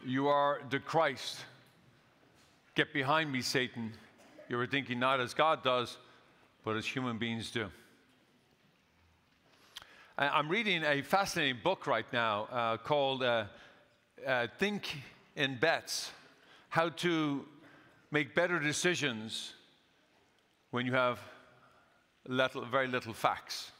You are the Christ. Get behind me, Satan. You were thinking not as God does, but as human beings do. I'm reading a fascinating book right now called Think in Bets, How to Make Better Decisions When You Have Very Little Facts.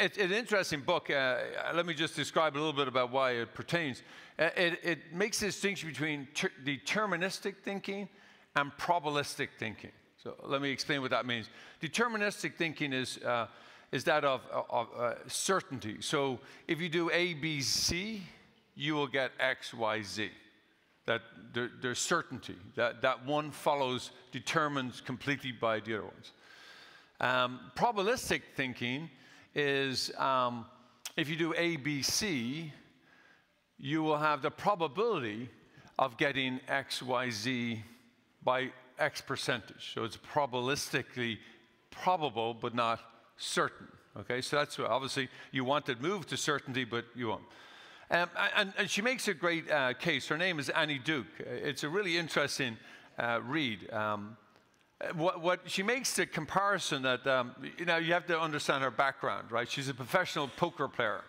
It's an interesting book. Let me just describe a little bit about why it pertains. It makes a distinction between deterministic thinking and probabilistic thinking. So let me explain what that means. Deterministic thinking is that of certainty. So if you do A, B, C, you will get X, Y, Z. That there's certainty. That one follows, determined completely by the other ones. Probabilistic thinking is if you do A, B, C, you will have the probability of getting X, Y, Z by X percentage. So it's probabilistically probable, but not certain. Okay, so that's obviously you want to move to certainty, but you won't. And she makes a great case. Her name is Annie Duke. It's a really interesting read. What she makes the comparison that you have to understand her background, right? She's a professional poker player.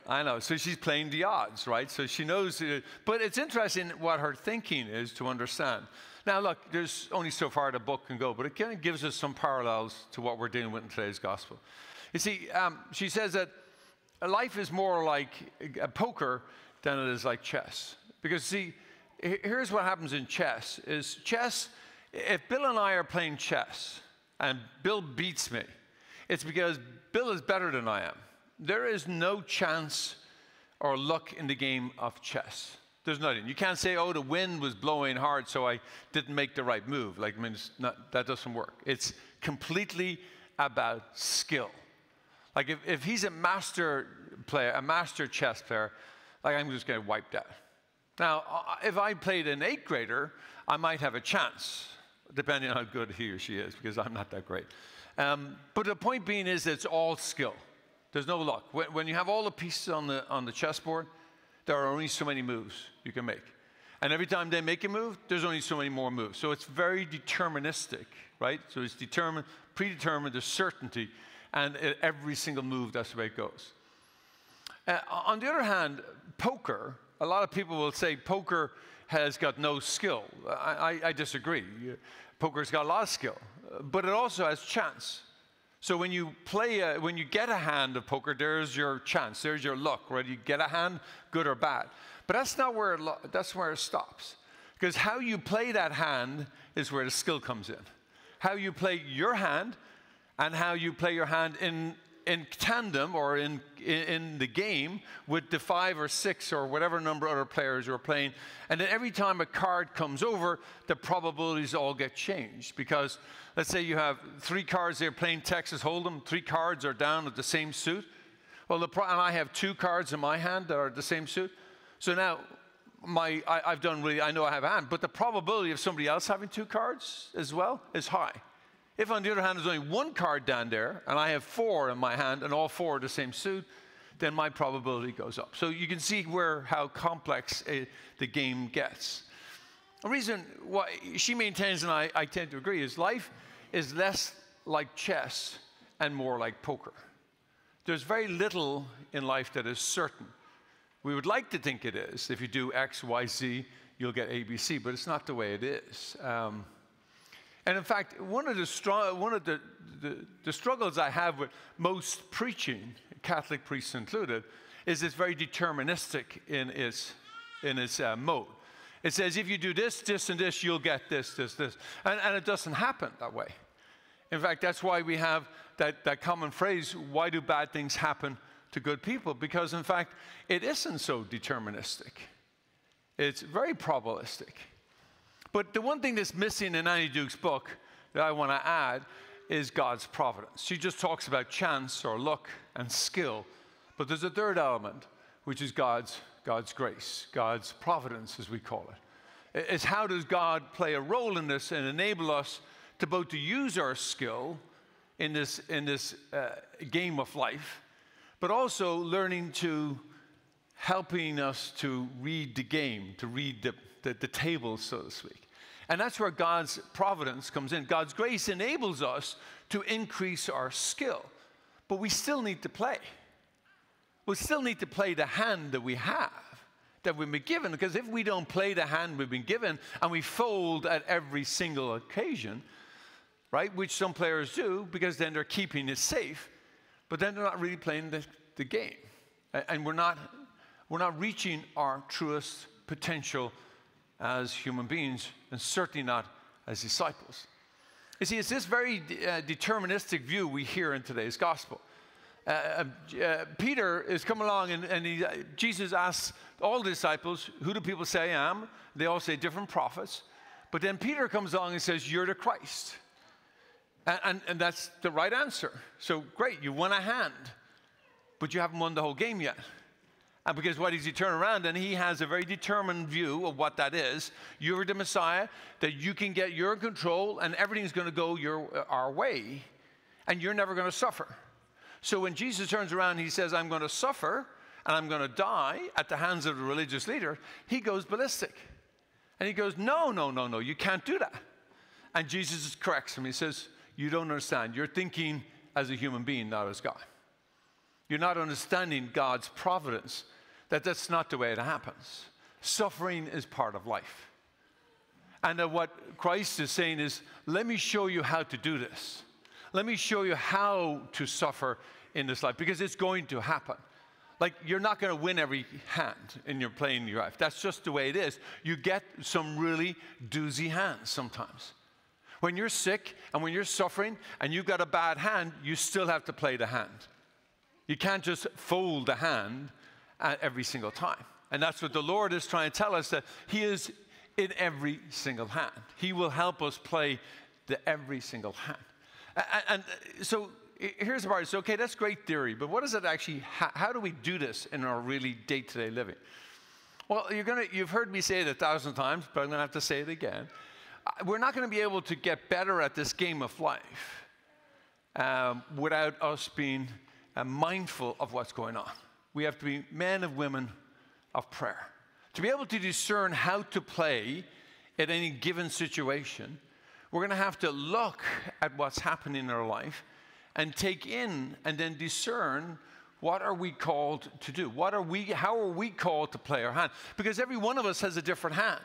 I know, so she's playing the odds, right? So she knows, but it's interesting what her thinking is to understand. Now, look, there's only so far the book can go, but it kind of gives us some parallels to what we're dealing with in today's gospel. You see, she says that life is more like poker than it is like chess. Because, see, here's what happens in chess, is chess, if Bill and I are playing chess, and Bill beats me, it's because Bill is better than I am. There is no chance or luck in the game of chess. There's nothing. You can't say, oh, the wind was blowing hard, so I didn't make the right move. Like, I mean, that doesn't work. It's completely about skill. Like, if he's a master player, a master chess player, like, I'm just going to wipe that. Now, if I played an 8th grader, I might have a chance, depending on how good he or she is, because I'm not that great. But the point being is it's all skill. There's no luck. When you have all the pieces on the chessboard, there are only so many moves you can make. And every time they make a move, there's only so many more moves. So it's very deterministic, right? So it's determined, predetermined, there's certainty, and every single move, that's the way it goes. On the other hand, poker, a lot of people will say poker has got no skill. I disagree. Poker's got a lot of skill, but it also has chance. So when you play, when you get a hand of poker, there's your chance, there's your luck, right? You get a hand, good or bad. But that's not where that's where it stops. Because how you play that hand is where the skill comes in. How you play your hand and how you play your hand in tandem or in the game with the 5 or 6 or whatever number of other players you're playing. And then every time a card comes over, the probabilities all get changed. Because let's say you have 3 cards there playing Texas Hold'em, 3 cards are down with the same suit. Well, and I have 2 cards in my hand that are the same suit. So now I know I have a hand, but the probability of somebody else having 2 cards as well is high. If, on the other hand, there's only 1 card down there, and I have 4 in my hand, and all 4 are the same suit, then my probability goes up. So you can see how complex the game gets. The reason why she maintains, and I tend to agree, is life is less like chess and more like poker. There's very little in life that is certain. We would like to think it is. If you do X, Y, Z, you'll get A, B, C, but it's not the way it is. And in fact, one of the struggles I have with most preaching, Catholic priests included, is it's very deterministic in its mode. It says if you do this, this, and this, you'll get this, this, this. And it doesn't happen that way. In fact, that's why we have that common phrase, why do bad things happen to good people? Because in fact, it isn't so deterministic. It's very probabilistic. But the one thing that's missing in Annie Duke's book that I want to add is God's providence. She just talks about chance or luck and skill. But there's a third element, which is God's grace, God's providence, as we call it. It's how does God play a role in this and enable us to both to use our skill in this game of life, but also learning to helping us to read the game, to read the table, so to speak. And that's where God's providence comes in. God's grace enables us to increase our skill. But we still need to play. We still need to play the hand that we have, that we've been given. Because if we don't play the hand we've been given, and we fold at every single occasion, right, which some players do, because then they're keeping it safe, but then they're not really playing the game. And we're not reaching our truest potential as human beings, and certainly not as disciples. You see, it's this very deterministic view we hear in today's gospel. Peter is coming along, and Jesus asks all the disciples, who do people say I am? They all say different prophets. But then Peter comes along and says, you're the Christ. And that's the right answer. So great, you won a hand, but you haven't won the whole game yet. And because what does he turn around, and he has a very determined view of what that is. You're the Messiah, that you can get your control, and everything's going to go our way, and you're never going to suffer. So when Jesus turns around, he says, I'm going to suffer, and I'm going to die at the hands of the religious leader, he goes ballistic. And he goes, no, you can't do that. And Jesus corrects him. He says, you don't understand. You're thinking as a human being, not as God. You're not understanding God's providence, that's not the way it happens. Suffering is part of life. And what Christ is saying is, let me show you how to do this. Let me show you how to suffer in this life, because it's going to happen. Like, you're not going to win every hand in your playing your life. That's just the way it is. You get some really doozy hands sometimes. When you're sick and when you're suffering and you've got a bad hand, you still have to play the hand. You can't just fold the hand every single time. And that's what the Lord is trying to tell us, that he is in every single hand. He will help us play every single hand. And so here's the part. So, okay, that's great theory, but what is it actually, how do we do this in our really day-to-day living? Well, you've heard me say it 1,000 times, but I'm going to have to say it again. We're not going to be able to get better at this game of life without us being mindful of what's going on. We have to be men and women of prayer. To be able to discern how to play at any given situation, we're going to have to look at what's happening in our life and take in and then discern, what are we called to do? How are we called to play our hand? Because every one of us has a different hand.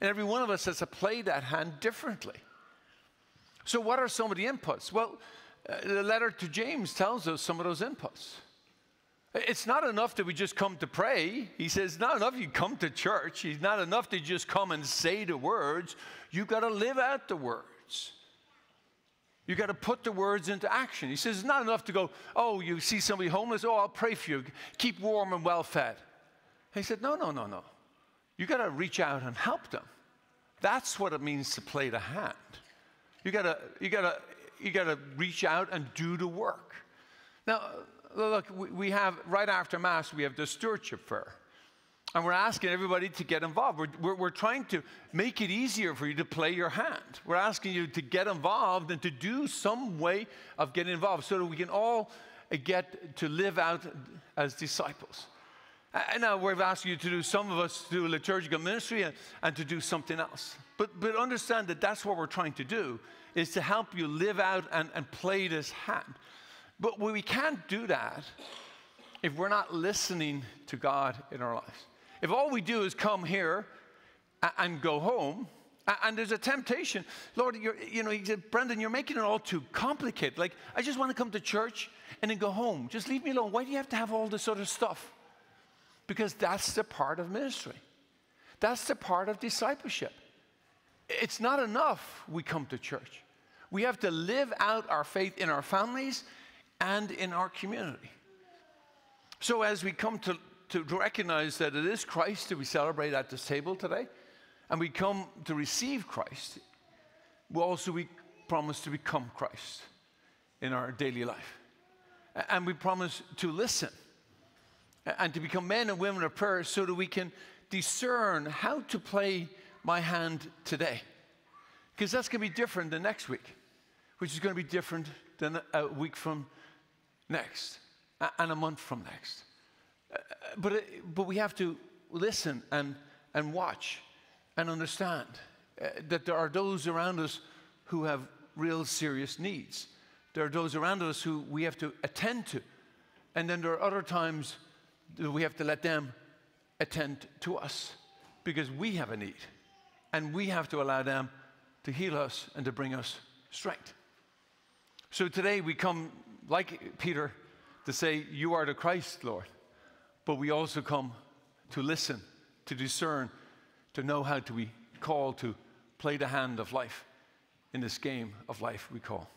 And every one of us has to play that hand differently. So what are some of the inputs? Well, the letter to James tells us some of those inputs. It's not enough that we just come to pray. He says, it's not enough you come to church. It's not enough to just come and say the words. You've got to live out the words. You've got to put the words into action. He says, it's not enough to go, oh, you see somebody homeless? Oh, I'll pray for you. Keep warm and well fed. He said, no. You've got to reach out and help them. That's what it means to play the hand. You got to reach out and do the work. Now, look, we have, right after Mass, we have the stewardship fair. And we're asking everybody to get involved. We're trying to make it easier for you to play your hand. We're asking you to get involved and to do some way of getting involved so that we can all get to live out as disciples. And now we've asked you to do, some of us to do liturgical ministry and to do something else. But understand that that's what we're trying to do, is to help you live out and play this hand. But we can't do that if we're not listening to God in our lives. If all we do is come here and go home, and there's a temptation, Lord, he said, Brendan, you're making it all too complicated. Like, I just want to come to church and then go home. Just leave me alone. Why do you have to have all this other stuff? Because that's the part of ministry. That's the part of discipleship. It's not enough we come to church. We have to live out our faith in our families and in our community. So as we come to recognize that it is Christ that we celebrate at this table today, and we come to receive Christ, we promise to become Christ in our daily life. And we promise to listen and to become men and women of prayer so that we can discern how to play my hand today. Because that's going to be different than next week, which is going to be different than a week from next, and a month from next. But we have to listen and watch and understand that there are those around us who have real serious needs. There are those around us who we have to attend to. And then there are other times that we have to let them attend to us because we have a need. And we have to allow them to heal us and to bring us strength. So today we come, like Peter, to say, you are the Christ, Lord. But we also come to listen, to discern, to know how to be called to play the hand of life in this game of life we call